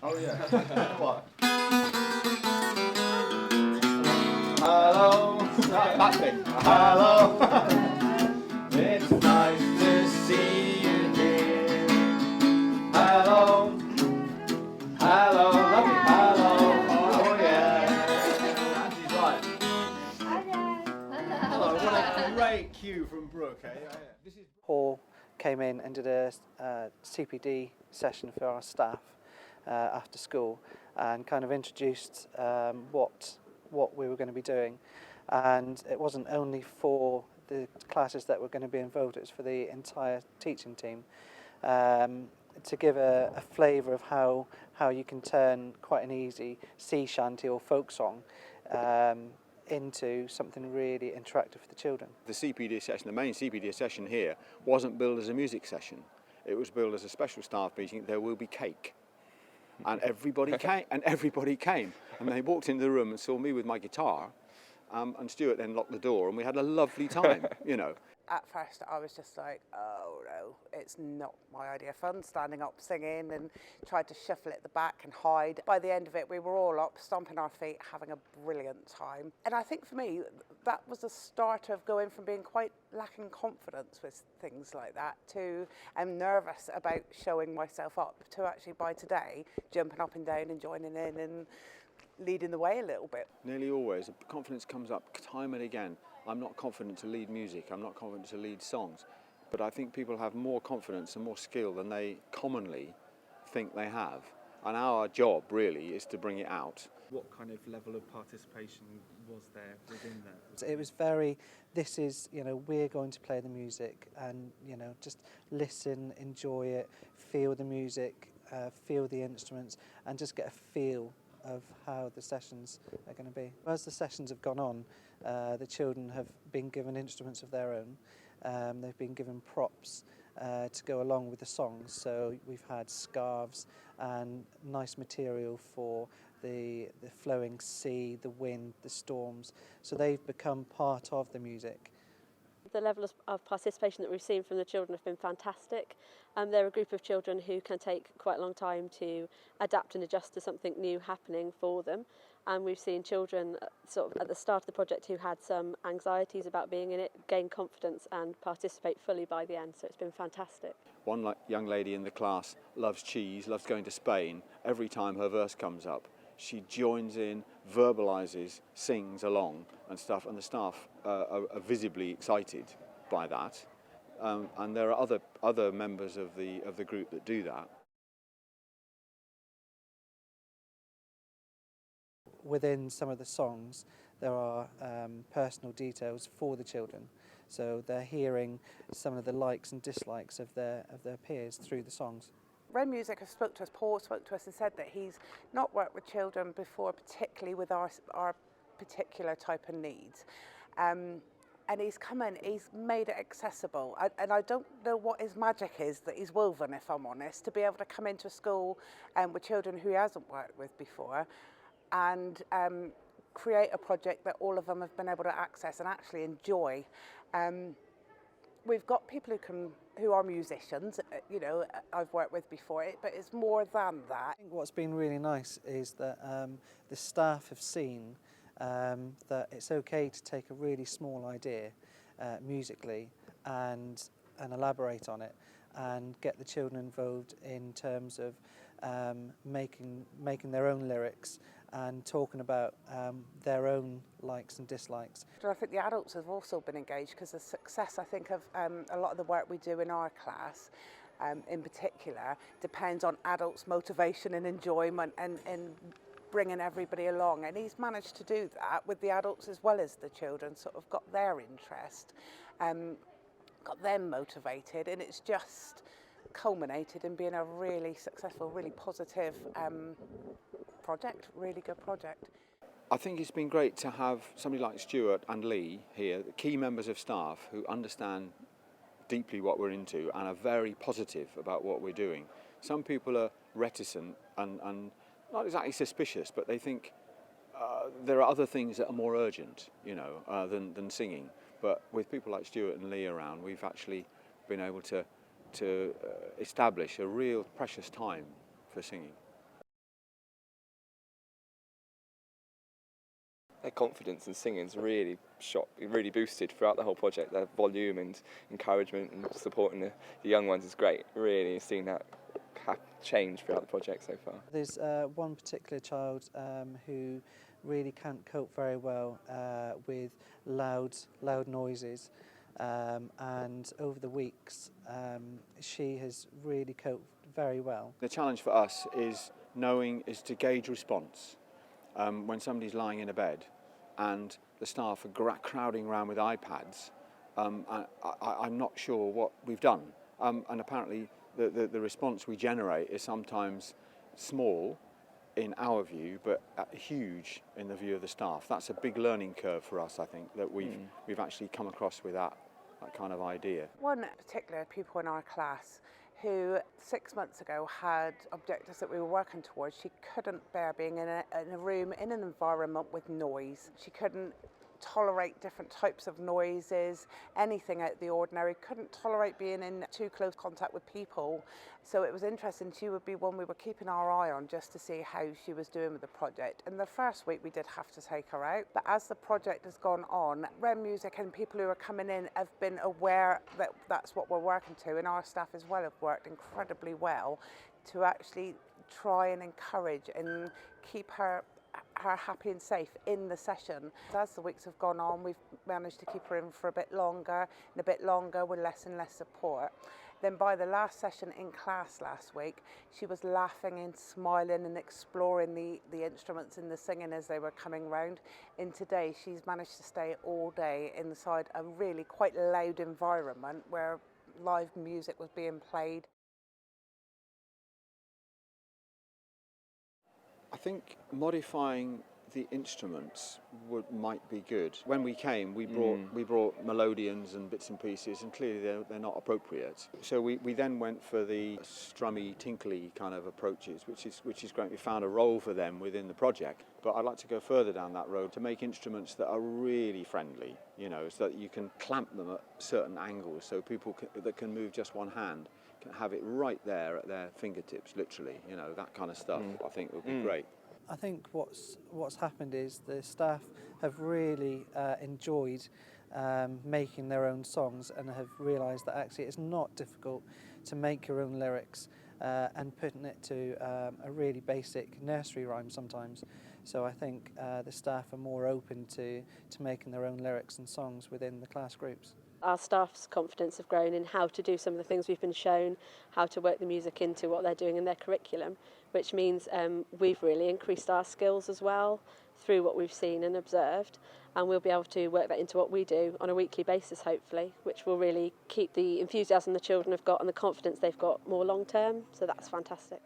Oh yeah. What? Hello. That's it. Hello. It's nice to see you here. Hello. Hello. Lovely. Hello. Oh yeah. Auntie's right. Hello. What a great cue from Brooke, eh? This is Paul came in and did a CPD session for our staff after school and kind of introduced what we were going to be doing, and it wasn't only for the classes that were going to be involved, it was for the entire teaching team, to give a flavour of how you can turn quite an easy sea shanty or folk song into something really interactive for the children. The CPD session, the main CPD session here, wasn't billed as a music session. It was billed as a special staff meeting. There will be cake. And everybody came. And they walked into the room and saw me with my guitar, and Stuart then locked the door, and we had a lovely time, you know. At first I was just like, oh no, it's not my idea of fun, standing up singing, and tried to shuffle it at the back and hide. By the end of it we were all up, stomping our feet, having a brilliant time. And I think for me that was the start of going from being quite lacking confidence with things like that to I'm nervous about showing myself up, to actually by today jumping up and down and joining in and leading the way a little bit. Nearly always, confidence comes up time and again. I'm not confident to lead music, I'm not confident to lead songs, but I think people have more confidence and more skill than they commonly think they have. And our job really is to bring it out. What kind of level of participation was there within that? It was this is, we're going to play the music and, just listen, enjoy it, feel the music, feel the instruments, and just get a feel of how the sessions are going to be. As the sessions have gone on, the children have been given instruments of their own. They've been given props to go along with the songs. So we've had scarves and nice material for the flowing sea, the wind, the storms. So they've become part of the music. The level of participation that we've seen from the children have been fantastic. They're a group of children who can take quite a long time to adapt and adjust to something new happening for them. And we've seen children sort of at the start of the project who had some anxieties about being in it gain confidence and participate fully by the end. So it's been fantastic. One young lady in the class loves cheese, loves going to Spain. Every time her verse comes up, she joins in, verbalises, sings along and stuff, and the staff are visibly excited by that. And there are other members of the group that do that. Within some of the songs, there are personal details for the children, so they're hearing some of the likes and dislikes of their peers through the songs. Wren Music has spoke to us, Paul spoke to us and said that he's not worked with children before, particularly with our particular type of needs. And he's come in, he's made it accessible. And I don't know what his magic is that he's woven, if I'm honest, to be able to come into a school with children who he hasn't worked with before and create a project that all of them have been able to access and actually enjoy. We've got people who are musicians, I've worked with before, but it's more than that. I think what's been really nice is that the staff have seen that it's okay to take a really small idea musically and elaborate on it and get the children involved in terms of making their own lyrics and talking about their own likes and dislikes. I think the adults have also been engaged because the success, I think, of a lot of the work we do in our class in particular depends on adults' motivation and enjoyment and bringing everybody along, and he's managed to do that with the adults as well as the children, sort of got their interest, got them motivated, and it's just culminated in being a really successful, really positive project, really good project. I think it's been great to have somebody like Stuart and Lee here, key members of staff who understand deeply what we're into and are very positive about what we're doing. Some people are reticent and not exactly suspicious, but they think there are other things that are more urgent, than singing. But with people like Stuart and Lee around, we've actually been able to establish a real precious time for singing. their confidence in singing is really boosted throughout the whole project. Their volume and encouragement and supporting the young ones is great. Really seeing that change throughout the project so far. There's one particular child who really can't cope very well with loud noises, and over the weeks she has really coped very well. The challenge for us is to gauge response when somebody's lying in a bed and the staff are crowding around with iPads. I'm not sure what we've done, and apparently the response we generate is sometimes small in our view, but huge in the view of the staff. That's a big learning curve for us, I think, that we've actually come across with that kind of idea. One particular pupil in our class who 6 months ago had objectives that we were working towards. She couldn't bear being in a room, in an environment with noise. She couldn't tolerate different types of noises, anything out of the ordinary, couldn't tolerate being in too close contact with people. So it was interesting. She would be one we were keeping our eye on just to see how she was doing with the project. And the first week we did have to take her out, but as the project has gone on, Wren Music and people who are coming in have been aware that that's what we're working to, and our staff as well have worked incredibly well to actually try and encourage and keep her happy and safe in the session. As the weeks have gone on, we've managed to keep her in for a bit longer and a bit longer with less and less support. Then by the last session in class last week, she was laughing and smiling and exploring the instruments and the singing as they were coming round. And today she's managed to stay all day inside a really quite loud environment where live music was being played. I think modifying the instruments might be good. When we came, we brought melodeons and bits and pieces, and clearly they're not appropriate. So we then went for the strummy, tinkly kind of approaches, which is great. We found a role for them within the project. But I'd like to go further down that road to make instruments that are really friendly, so that you can clamp them at certain angles, so people that can move just one hand can have it right there at their fingertips, literally. That kind of stuff I think would be great. I think what's happened is the staff have really enjoyed making their own songs and have realised that actually it's not difficult to make your own lyrics and putting it to a really basic nursery rhyme sometimes. So I think the staff are more open to making their own lyrics and songs within the class groups. Our staff's confidence have grown in how to do some of the things we've been shown, how to work the music into what they're doing in their curriculum, which means we've really increased our skills as well through what we've seen and observed, and we'll be able to work that into what we do on a weekly basis, hopefully, which will really keep the enthusiasm the children have got and the confidence they've got more long term, so that's fantastic.